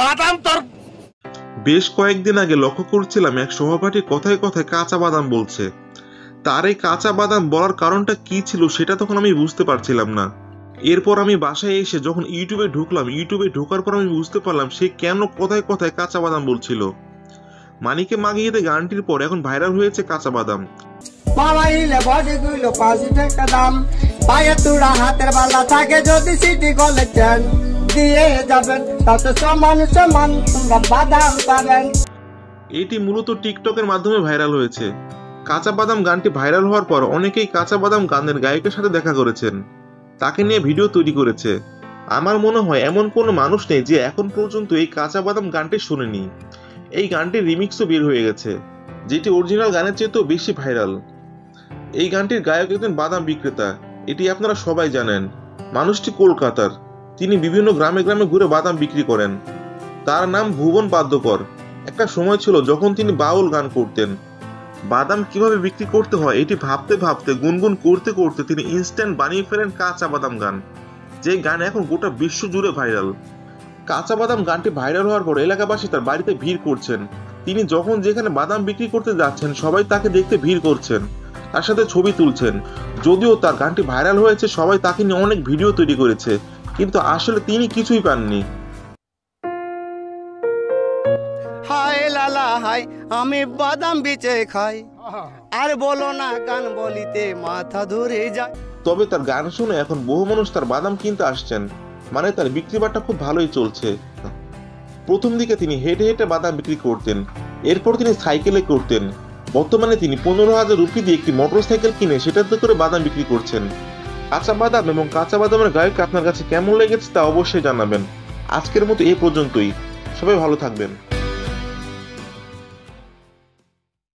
বাদাম তোর। বেশ কয়েকদিন আগে লক্ষ্য করছিলাম এক সহপাঠী কথায় কথায় কাঁচা বাদাম বলছে। তার এই কাঁচা বাদাম বলার কারণটা কি ছিল সেটা তখন আমি বুঝতে পারছিলাম না। এরপর আমি বাসায় এসে যখন ইউটিউবে ঢুকলাম, ইউটিউবে ঢোকার পর আমি বুঝতে পারলাম সে কেন কথায় কথায় কাঁচা বাদাম বলছিল। মানিকে মাগিয়ে দে গানটির পর এখন ভাইরাল হয়েছে কাঁচা বাদাম। মারাইলে বডি গুলো 5 টাকা দাম, পায়ে তুড়া হাতের বালা থাকে যদি সিটি গলে চেন দিয়ে যাবেন, তাতে সমান সমান তোমরা বাদাম পাবেন। এটি মূলত টিকটকের মাধ্যমে ভাইরাল হয়েছে। কাঁচা বাদাম গানটি ভাইরাল হওয়ার পর অনেকেই কাঁচা বাদাম গানের গায়কের সাথে দেখা করেছেন, তাকে নিয়ে ভিডিও তৈরি করেছে। আমার মনে হয় এমন কোনো মানুষ নেই যে এখন পর্যন্ত এই কাঁচা বাদাম গানটি শুনেনি। এই গানটির রিমিক্সও বের হয়ে গেছে, যেটি অরিজিনাল গানের চেয়েতেও বেশি ভাইরাল। এই গানটির গায়ক একজন বাদাম বিক্রেতা, এটি আপনারা সবাই জানেন। মানুষটি কলকাতার, তিনি বিভিন্ন গ্রামে গ্রামে ঘুরে বাদাম বিক্রি করেন। তার নাম ভুবন বাদ্যকর। একটা সময় ছিল যখন তিনি বাউল গান করতেন। বাদাম কিভাবে বিক্রি করতে হয় এটি ভাবতে ভাবতে গুনগুন করতে করতে তিনি ইনস্ট্যান্ট বানিয়ে ফেলেন কাঁচা বাদাম গান, যে গান এখন গোটা বিশ্ব জুড়ে ভাইরাল। কাঁচা বাদাম গানটি ভাইরাল হওয়ার পর এলাকাবাসী তার বাড়িতে ভিড় করছেন। তিনি যখন যেখানে বাদাম বিক্রি করতে যাচ্ছেন সবাই তাকে দেখতে ভিড় করছেন, তার সাথে ছবি তুলছেন। যদিও তার গানটি ভাইরাল হয়েছে, সবাই তাকে নিয়ে অনেক ভিডিও তৈরি করেছে, কিন্তু আসলে তিনি কিছুই পাননি। হাই লালা হাই, আমি বাদাম বিচে খাই, আর বলো না গান বলিতে মাথা ধরে যায়। তবে তার গান শুনে এখন বহু মানুষ তার বাদাম কিনতে আসছেন, মানে তার বিক্রি বাট্টা খুব ভালোই চলছে। প্রথম দিকে তিনি হেঁটে হেঁটে বাদাম বিক্রি করতেন, এরপর তিনি সাইকেলে করতেন। বর্তমানে তিনি 15,000 রুপি দিয়ে একটি মোটরসাইকেল কিনে সেটাতে করে বাদাম বিক্রি করছেন। কাঁচা বাদাম এবং কাঁচা বাদামের গায়ক আপনার কাছে কেমন লেগেছে তা অবশ্যই জানাবেন। আজকের মতো এই পর্যন্তই, সবাই ভালো থাকবেন।